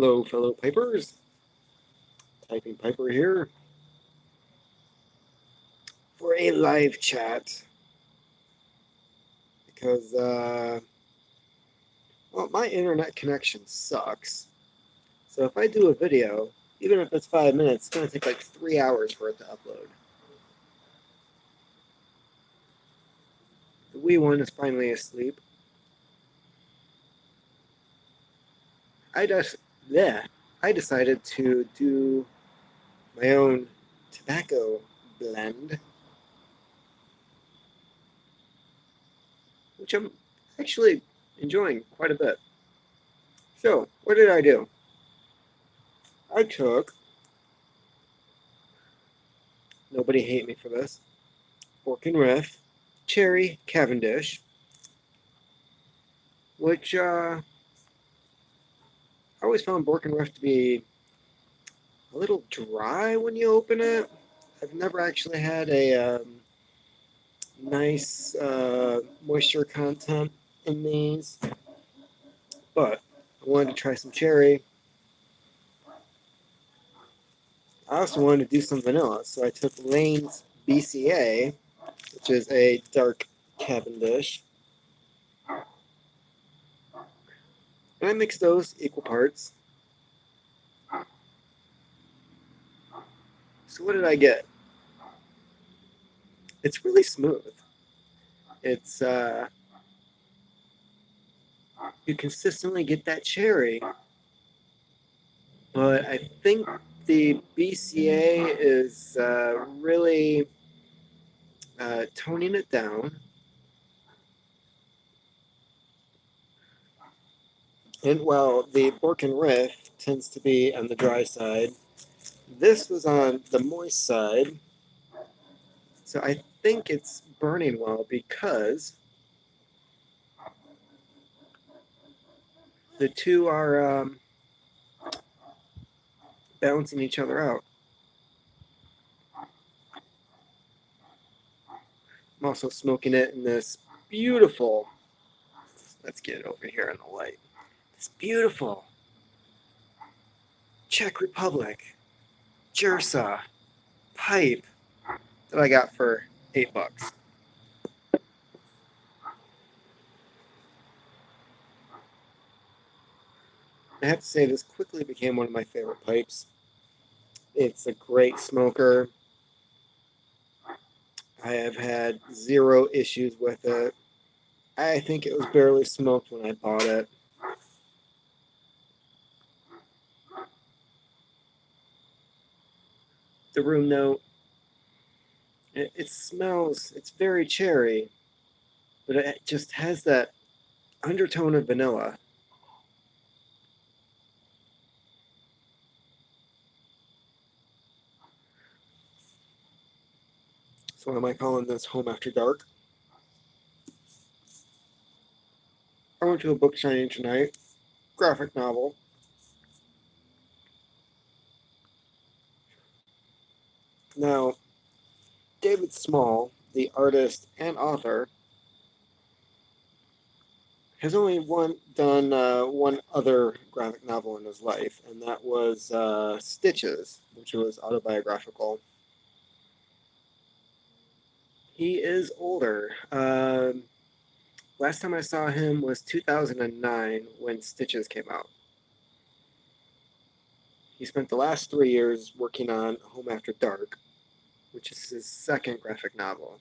Hello, fellow Pipers. Typing Piper here for a live chat because, well, my internet connection sucks. So if I do a video, even if it's 5 minutes, it's going to take like 3 hours for it to upload. The wee one is finally asleep. I decided to do my own tobacco blend, which I'm actually enjoying quite a bit. So, what did I do? I took, nobody hate me for this, Bork and Riff, Cherry Cavendish, which I always found Bork and Riff to be a little dry when you open it. I've never actually had a nice moisture content in these, but I wanted to try some cherry. I also wanted to do some vanilla, so I took Lane's BCA, which is a dark Cavendish, and I mixed those equal parts. So what did I get? It's really smooth. It's you consistently get that cherry, but I think the BCA is really toning it down. And while the Bork and Riff tends to be on the dry side, this was on the moist side. So I think it's burning well because the two are balancing each other out. I'm also smoking it in this beautiful, let's get it over here in the light, this beautiful Czech Republic Jersa pipe that I got for $8. I have to say this quickly became one of my favorite pipes. It's a great smoker. I have had zero issues with it. I think it was barely smoked when I bought it. The room note, it smells, it's very cherry, but it just has that undertone of vanilla. So what am I calling this? Home After Dark? I went to a book signing tonight, graphic novel. Now, David Small, the artist and author, has only done one other graphic novel in his life, and that was Stitches, which was autobiographical. He is older. Last time I saw him was 2009 when Stitches came out. He spent the last 3 years working on Home After Dark, which is his second graphic novel.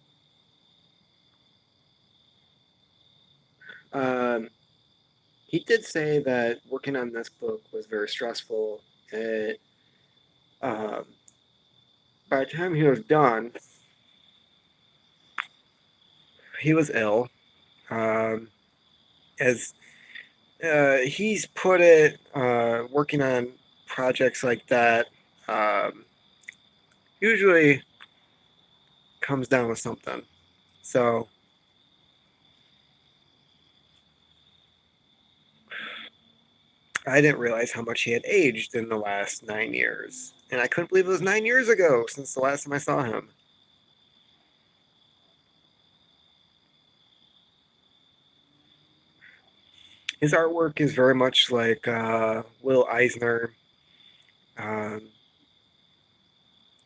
He did say that working on this book was very stressful. And by the time he was done, he was ill. As he's put it, working on projects like that usually comes down with something. So I didn't realize how much he had aged in the last 9 years. And I couldn't believe it was 9 years ago since the last time I saw him. His artwork is very much like Will Eisner. Um,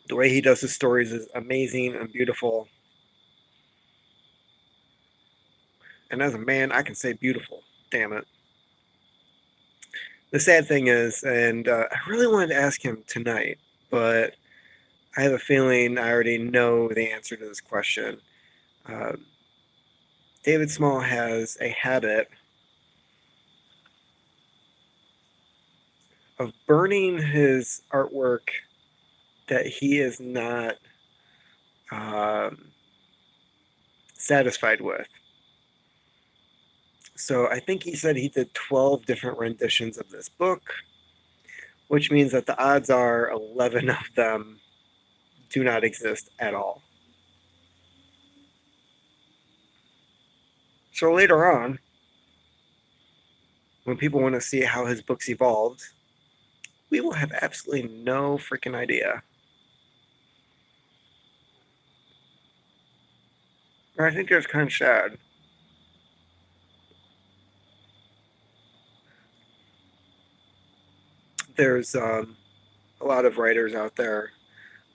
the way he does his stories is amazing and beautiful. And as a man, I can say beautiful. Damn it. The sad thing is, and I really wanted to ask him tonight, but I have a feeling I already know the answer to this question. Um, David Small has a habit of burning his artwork that he is not um, satisfied with. So I think he said he did 12 different renditions of this book, which means that the odds are 11 of them do not exist at all. So later on, when people want to see how his books evolved, we will have absolutely no freaking idea. And I think that's kind of sad. There's a lot of writers out there,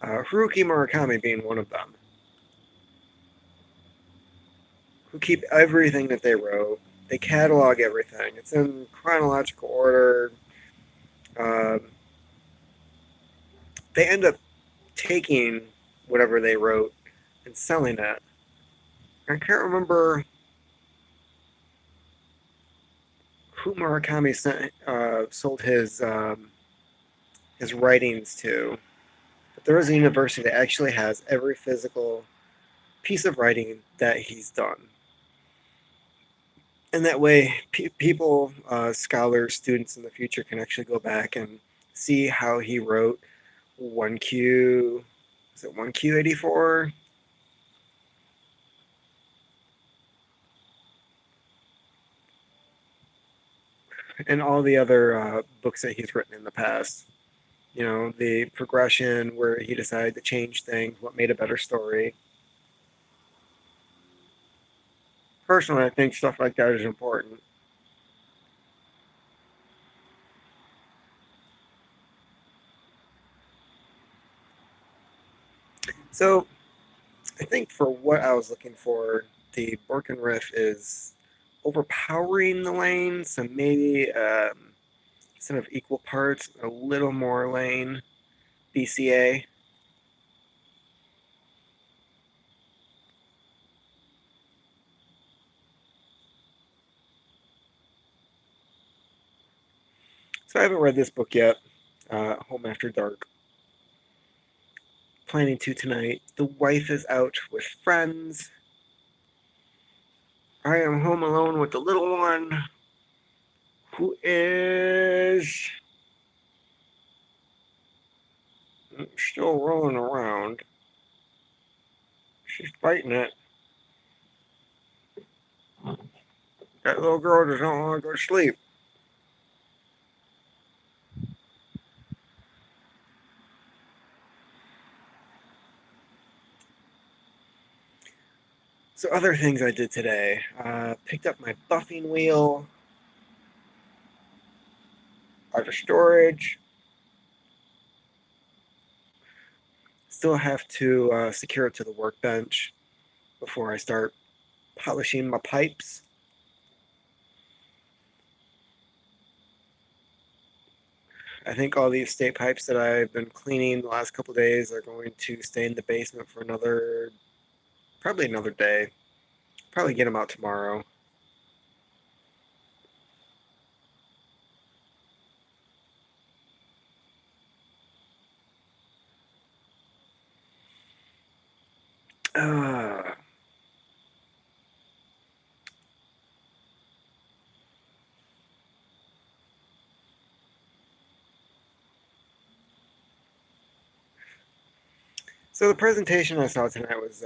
Haruki Murakami being one of them, who keep everything that they wrote. They catalog everything. It's in chronological order. Um, they end up taking whatever they wrote and selling it. I can't remember who Murakami sold his writings to, but there is a university that actually has every physical piece of writing that he's done. And that way, people, scholars, students in the future can actually go back and see how he wrote 1Q. Is it 1Q84? And all the other books that he's written in the past. You know, the progression where he decided to change things, what made a better story. Personally, I think stuff like that is important. So I think for what I was looking for, the Borken Riff is overpowering the lane, so maybe instead of equal parts, a little more lane BCA. So I haven't read this book yet, Home After Dark. Planning to tonight. The wife is out with friends. I am home alone with the little one, who is still rolling around. She's fighting it. That little girl does not want to go to sleep. So other things I did today, picked up my buffing wheel out of storage. Still have to secure it to the workbench before I start polishing my pipes. I think all these state pipes that I've been cleaning the last couple days are going to stay in the basement for probably another day. Probably get them out tomorrow. Uh, so the presentation I saw tonight was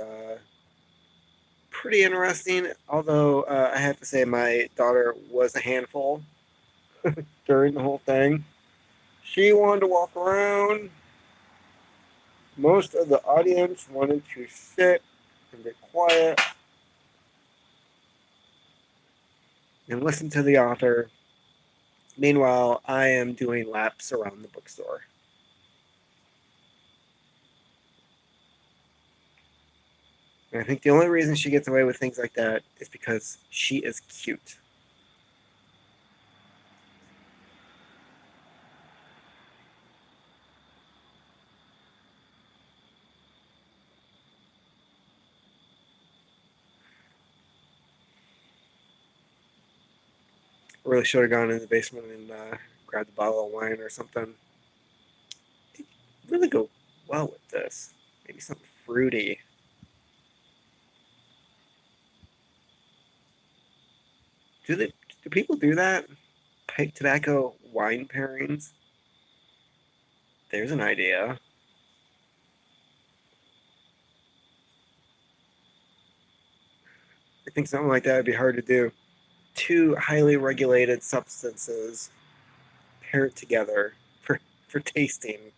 pretty interesting. Although I have to say my daughter was a handful during the whole thing. She wanted to walk around. Most of the audience wanted to sit and be quiet. and listen to the author. Meanwhile, I am doing laps around the bookstore. And I think the only reason she gets away with things like that is because she is cute. I really should have gone in the basement and grabbed a bottle of wine or something. It'd really go well with this. Maybe something fruity. Do people do that? Pipe tobacco wine pairings? There's an idea. I think something like that would be hard to do. Two highly regulated substances paired together for tasting.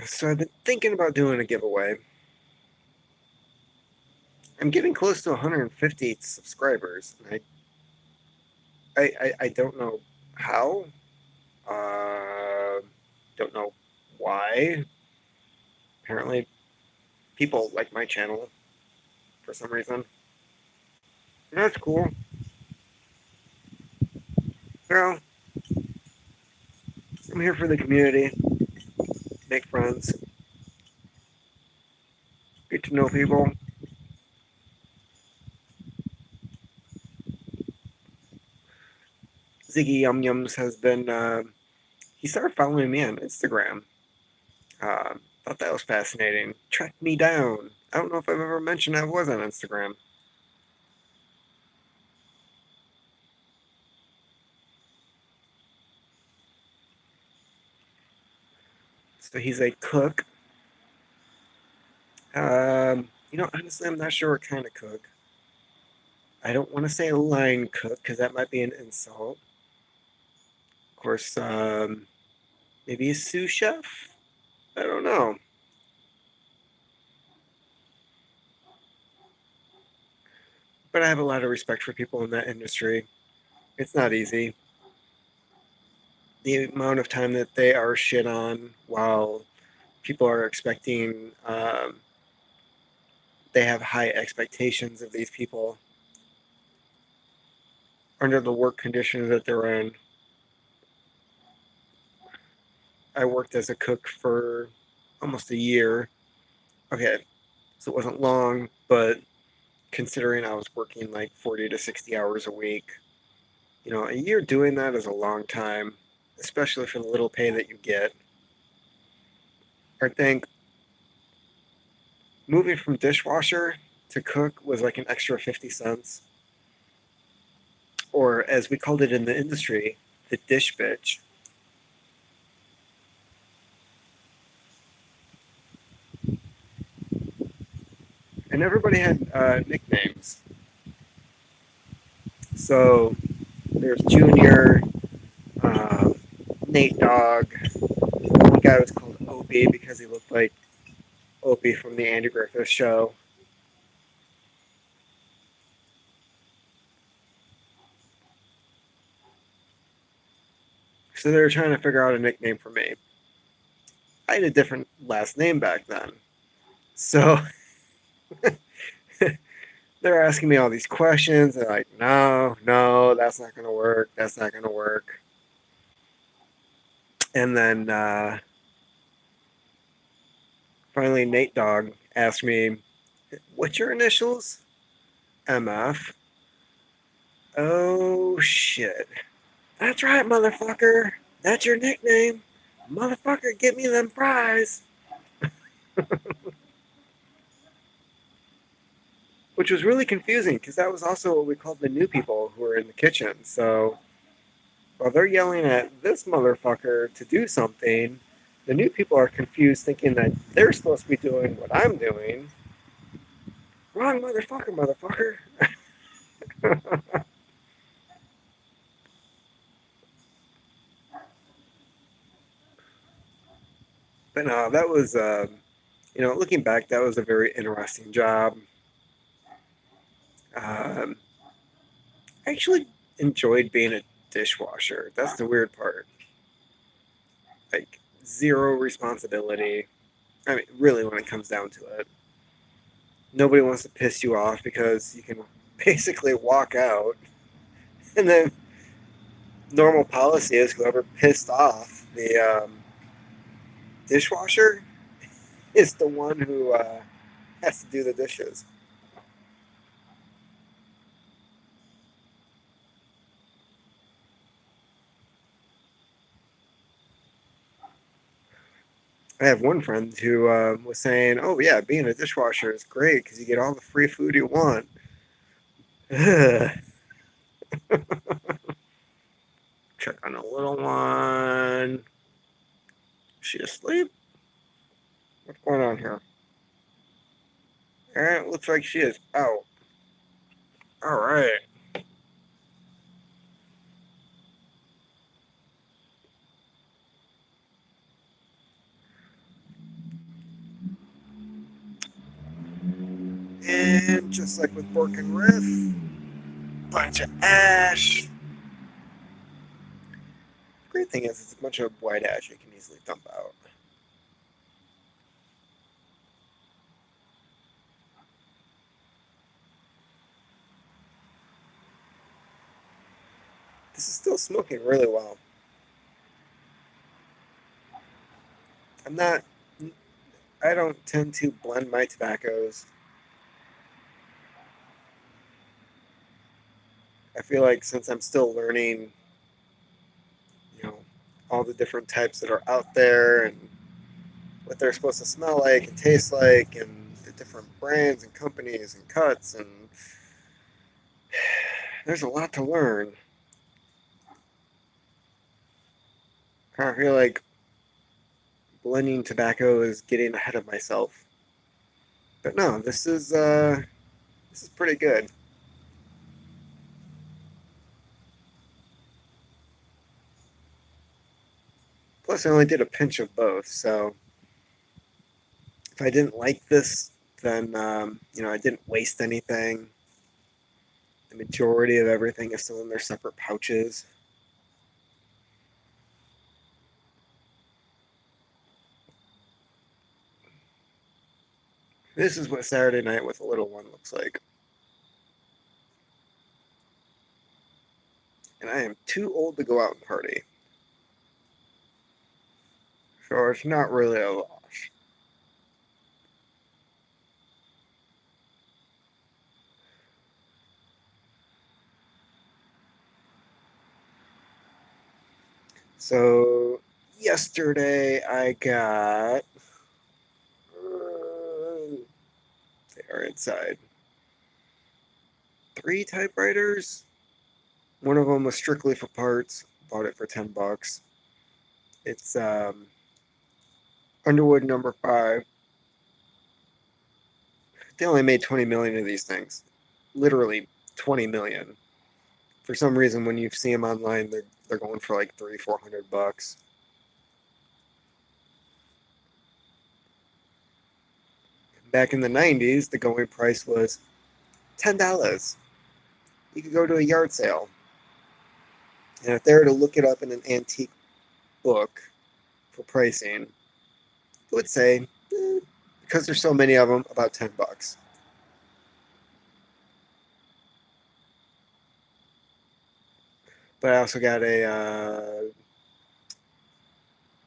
So I've been thinking about doing a giveaway. I'm getting close to 150 subscribers. And I don't know how. Uh, don't know why. Apparently, people like my channel for some reason. And that's cool. Well, I'm here for the community, make friends, get to know people. Ziggy Yum Yums has been, he started following me on Instagram. Thought that was fascinating. Tracked me down. I don't know if I've ever mentioned I was on Instagram. So he's a cook. Honestly, I'm not sure what kind of cook. I don't want to say a line cook because that might be an insult. Of course, maybe a sous chef? I don't know. But I have a lot of respect for people in that industry. It's not easy. The amount of time that they are shit on while people are expecting, they have high expectations of these people under the work conditions that they're in. I worked as a cook for almost a year. Okay, so it wasn't long, but considering I was working like 40 to 60 hours a week, a year doing that is a long time, especially for the little pay that you get. I think moving from dishwasher to cook was like an extra 50 cents, or as we called it in the industry, the dish bitch. And everybody had nicknames. So there's Junior, uh, Nate Dogg. One guy was called Opie because he looked like Opie from the Andy Griffith Show. So they were trying to figure out a nickname for me. I had a different last name back then. So they're asking me all these questions. They're like, no, no, that's not going to work. That's not going to work. And then finally, Nate Dogg asked me, what's your initials? MF. Oh, shit. That's right, motherfucker. That's your nickname. Motherfucker, get me them fries. Which was really confusing because that was also what we called the new people who were in the kitchen. So while they're yelling at this motherfucker to do something, the new people are confused, thinking that they're supposed to be doing what I'm doing. Wrong motherfucker, motherfucker. But no, that was, looking back, that was a very interesting job. Um, I actually enjoyed being a dishwasher. That's the weird part. Like, zero responsibility. I mean, really, when it comes down to it, nobody wants to piss you off because you can basically walk out, and then normal policy is whoever pissed off the dishwasher is the one who has to do the dishes. I have one friend who was saying, "Oh yeah, being a dishwasher is great because you get all the free food you want." Check on a little one. Is she asleep? What's going on here? It looks like she is out. All right. And just like with Bork and Riff, bunch of ash. The great thing is it's a bunch of white ash you can easily dump out. This is still smoking really well. I'm not, I don't tend to blend my tobaccos. I feel like since I'm still learning, you know, all the different types that are out there and what they're supposed to smell like and taste like and the different brands and companies and cuts, and there's a lot to learn. I feel like blending tobacco is getting ahead of myself. But no, this is pretty good. Plus, I only did a pinch of both, so if I didn't like this, then I didn't waste anything. The majority of everything is still in their separate pouches. This is what Saturday night with a little one looks like. And I am too old to go out and party. So it's not really a loss. So yesterday I got. They are inside. 3 typewriters. One of them was strictly for parts. Bought it for $10. It's Underwood number 5. They only made 20 million of these things. Literally 20 million. For some reason, when you see them online, they're going for like 300-400 bucks. Back in the 90s, the going price was $10. You could go to a yard sale, and if they were to look it up in an antique book for pricing, it would say, because there's so many of them, about $10. But I also got a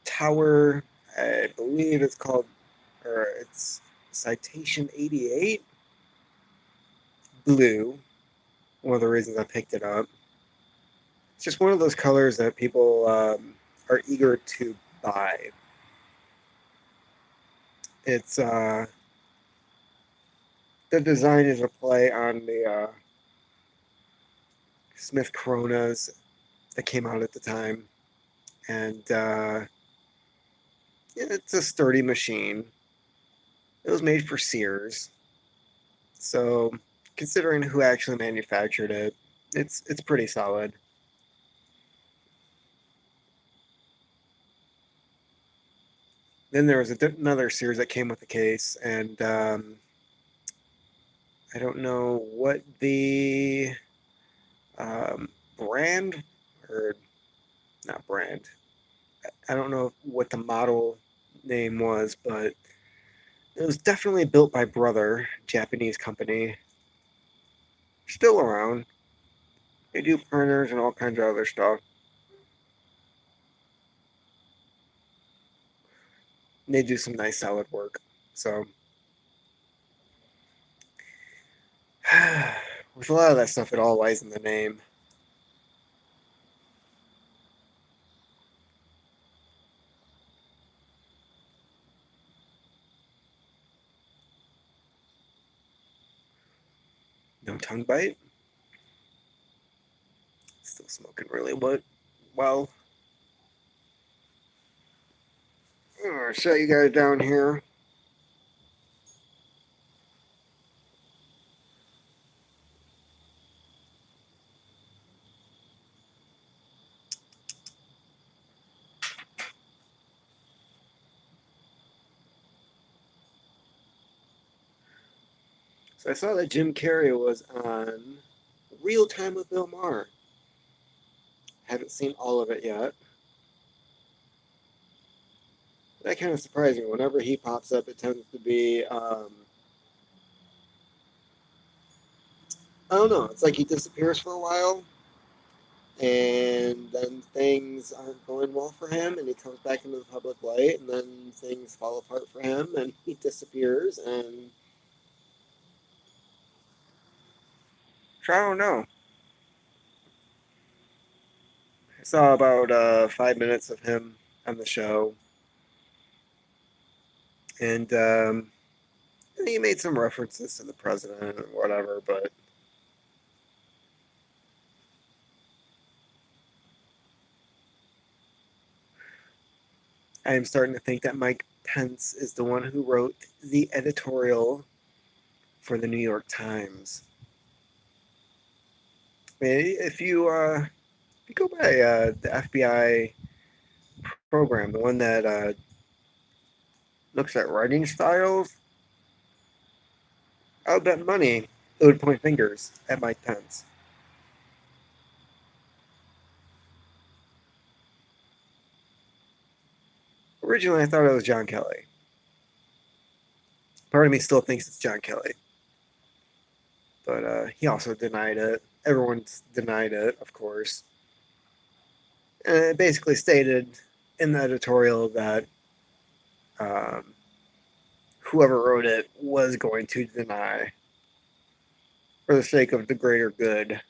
tower. I believe it's called, or it's Citation 88 blue. One of the reasons I picked it up. It's just one of those colors that people are eager to buy. It's the design is a play on the Smith Coronas that came out at the time, and yeah, it's a sturdy machine. It was made for Sears, so considering who actually manufactured it, it's pretty solid. Then there was another series that came with the case, and I don't know what the brand, or not brand. I don't know what the model name was, but it was definitely built by Brother, Japanese company. Still around. They do printers and all kinds of other stuff. They do some nice solid work. So with a lot of that stuff, it all lies in the name. No tongue bite. Still smoking really well. I'll shut you guys down here. So I saw that Jim Carrey was on Real Time with Bill Maher. Haven't seen all of it yet. That kind of surprised me. Whenever he pops up, it tends to be, I don't know, it's like he disappears for a while, and then things aren't going well for him, and he comes back into the public light, and then things fall apart for him, and he disappears, and so I don't know. I saw about 5 minutes of him on the show, and he made some references to the president and whatever, but I am starting to think that Mike Pence is the one who wrote the editorial for the New York Times. I mean, if you go by the FBI program, the one that looks at writing styles, I would bet money it would point fingers at Mike Pence. Originally, I thought it was John Kelly. Part of me still thinks it's John Kelly, but he also denied it. Everyone's denied it, of course. And it basically stated in the editorial that um, whoever wrote it was going to deny for the sake of the greater good.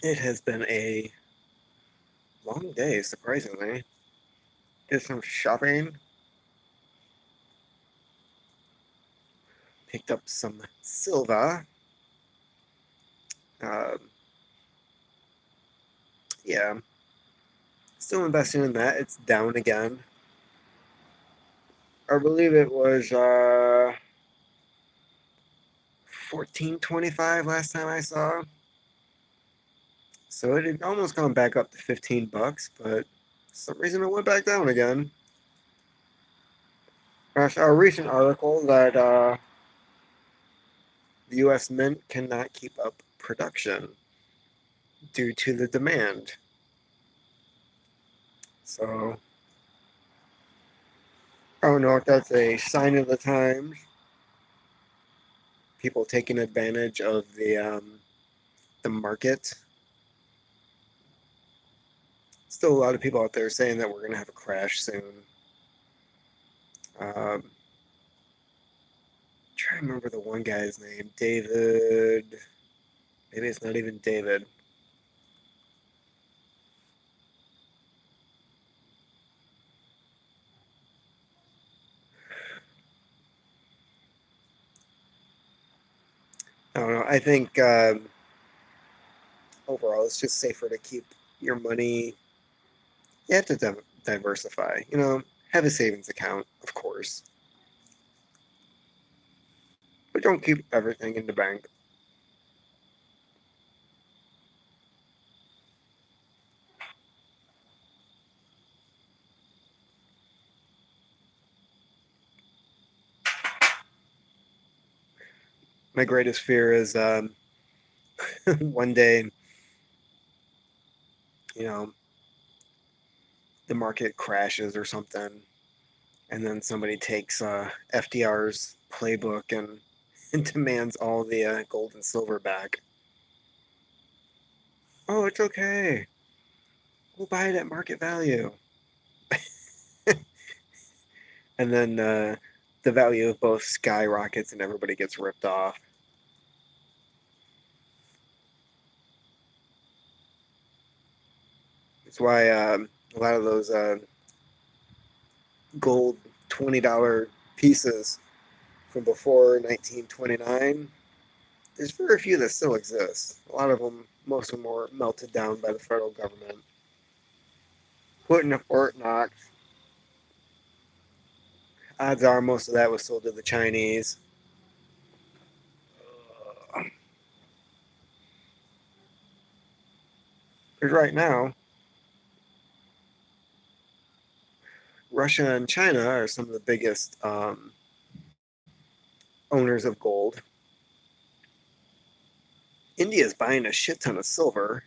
It has been a long day, surprisingly. Did some shopping, picked up some Silva. Um, yeah, still investing in that. It's down again. I believe it was 14.25 last time I saw. So it had almost gone back up to $15, but for some reason it went back down again. I saw a recent article that the U.S. Mint cannot keep up production due to the demand. So I don't know if that's a sign of the times. People taking advantage of the market. Still a lot of people out there saying that we're going to have a crash soon. Trying to remember the one guy's name, David. Maybe it's not even David. I don't I think overall it's just safer to keep your money. You have to diversify. Have a savings account, of course, but don't keep everything in the bank. My greatest fear is one day, you know, the market crashes or something, and then somebody takes FDR's playbook and, and demands all the gold and silver back. Oh, it's okay. We'll buy it at market value. And then the value of both skyrockets and everybody gets ripped off. That's why a lot of those gold $20 pieces from before 1929, there's very few that still exist. A lot of them, most of them were melted down by the federal government, put in a Fort Knox. Odds are most of that was sold to the Chinese. Because right now, Russia and China are some of the biggest owners of gold. India is buying a shit ton of silver.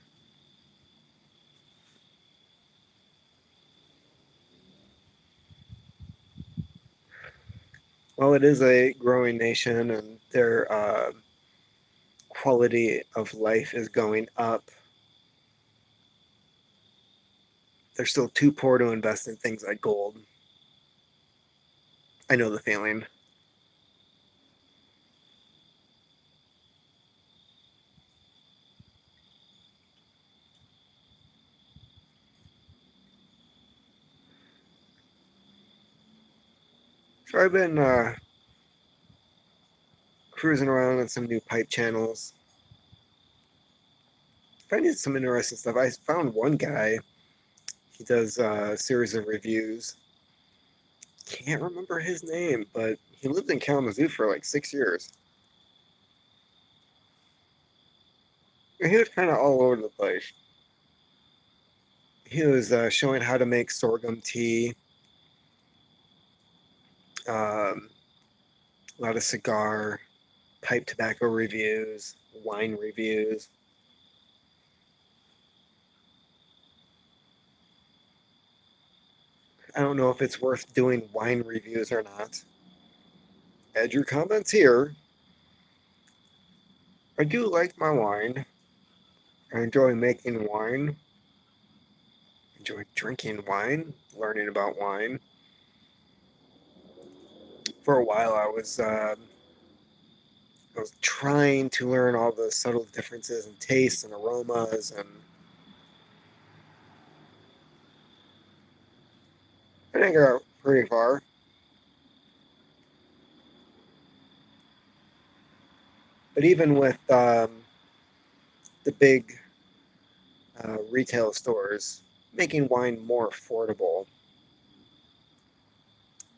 Well, it is a growing nation, and their quality of life is going up. They're still too poor to invest in things like gold. I know the feeling. So I've been cruising around on some new pipe channels, finding some interesting stuff. I found one guy. He does a series of reviews. Can't remember his name, but he lived in Kalamazoo for like 6 years. And he was kind of all over the place. He was showing how to make sorghum tea, um, a lot of cigar, pipe tobacco reviews, wine reviews. I don't know if it's worth doing wine reviews or not. Add your comments here. I do like my wine. I enjoy making wine. Enjoy drinking wine, learning about wine. For a while, I was trying to learn all the subtle differences in tastes and aromas, and I didn't go pretty far. But even with the big retail stores making wine more affordable,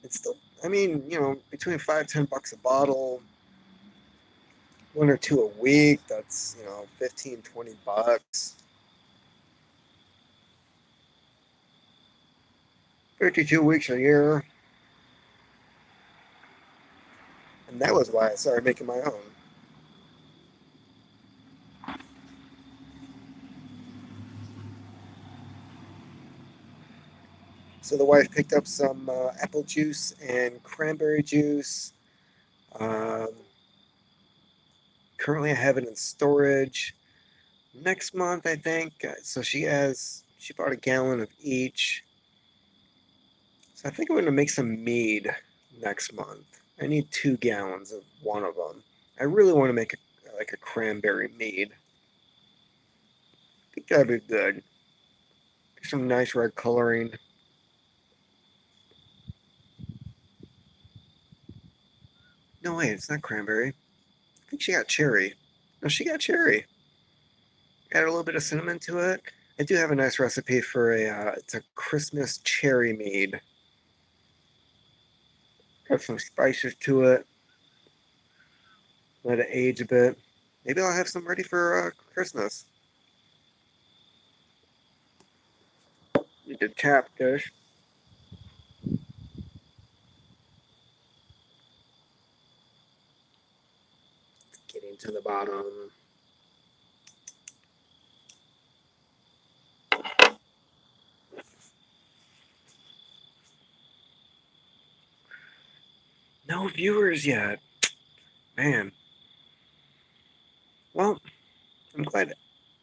it's still, I mean, between $5-10 a bottle, one or two a week, that's 15-20 bucks. 52 weeks a year. And that was why I started making my own. So the wife picked up some apple juice and cranberry juice. Um, Currently, I have it in storage. Next month, I think. So she bought a gallon of each. So I think I'm going to make some mead next month. I need 2 gallons of one of them. I really want to make like a cranberry mead. I think that'd be good. Some nice red coloring. No, wait, it's not cranberry. I think she got cherry. No, she got cherry. Add a little bit of cinnamon to it. I do have a nice recipe for it's a Christmas cherry mead. Got some spices to it. Let it age a bit. Maybe I'll have some ready for Christmas. Need to tap dish. Getting to the bottom. No viewers yet. Man. Well, I'm glad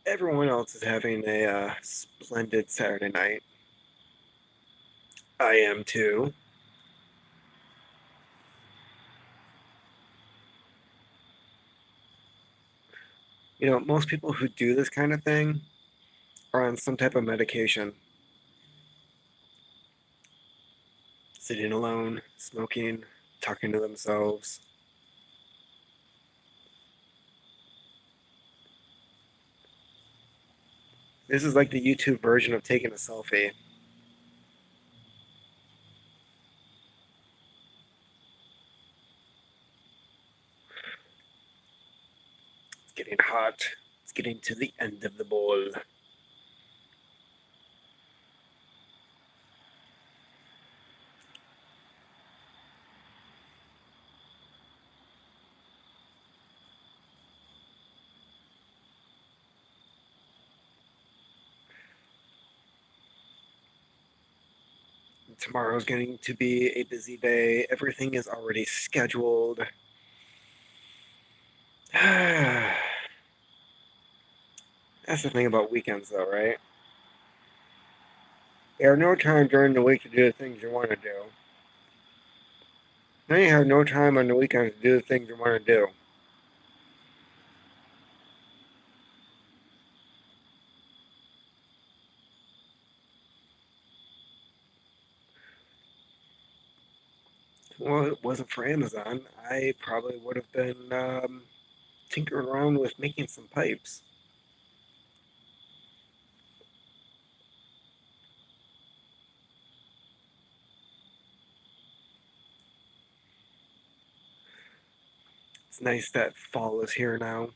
everyone else is having a splendid Saturday night. I am too. You know, most people who do this kind of thing are on some type of medication. Sitting alone, smoking, talking to themselves. This is like the YouTube version of taking a selfie. It's getting hot. It's getting to the end of the bowl. Tomorrow's going to be a busy day. Everything is already scheduled. That's the thing about weekends, though, right? There are no time during the week to do the things you want to do. Then you have no time on the weekends to do the things you want to do. Well, it wasn't for Amazon. I probably would have been tinkering around with making some pipes. It's nice that fall is here now.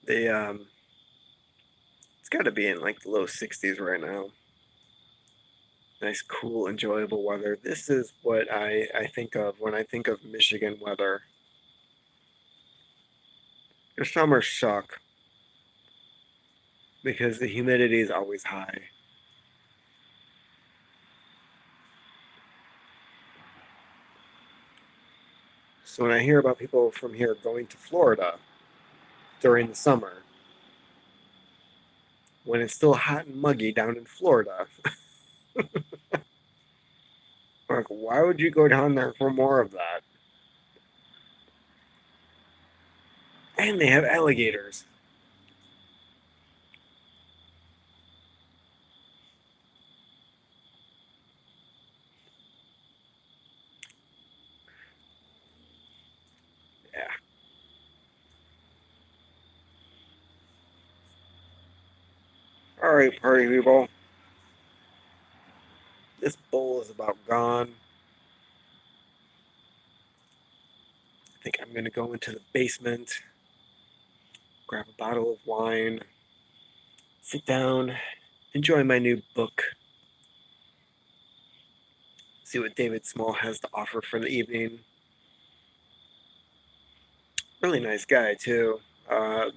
They it's got to be in like the low 60s right now. Nice, cool, enjoyable weather. This is what I think of when I think of Michigan weather. The summers suck because the humidity is always high. So when I hear about people from here going to Florida during the summer, when it's still hot and muggy down in Florida, I'm like, why would you go down there for more of that? And they have alligators. Yeah. All right, party people. This bowl is about gone. I think I'm going to go into the basement, grab a bottle of wine, sit down, enjoy my new book, see what David Small has to offer for the evening. Really nice guy, too. Has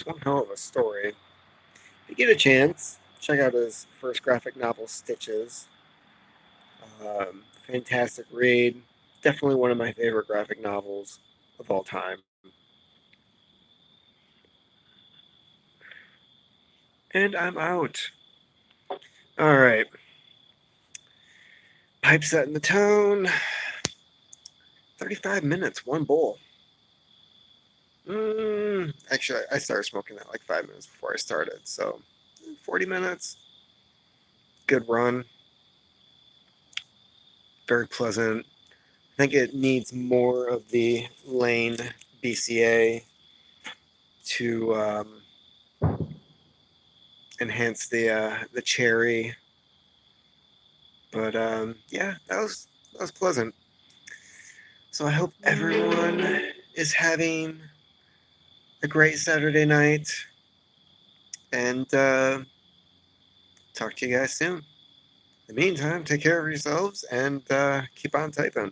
one hell of a story. If you get a chance, check out his first graphic novel, Stitches. Fantastic read. Definitely one of my favorite graphic novels of all time. And I'm out. All right. Pipe setting the tone. 35 minutes, one bowl. Actually, I started smoking that like 5 minutes before I started, so 40 minutes. Good run. Very pleasant. think it needs more of the Lane BCA to enhance the cherry. But yeah, that was pleasant. So I hope everyone is having a great Saturday night, and talk to you guys soon. In the meantime, take care of yourselves and keep on typing.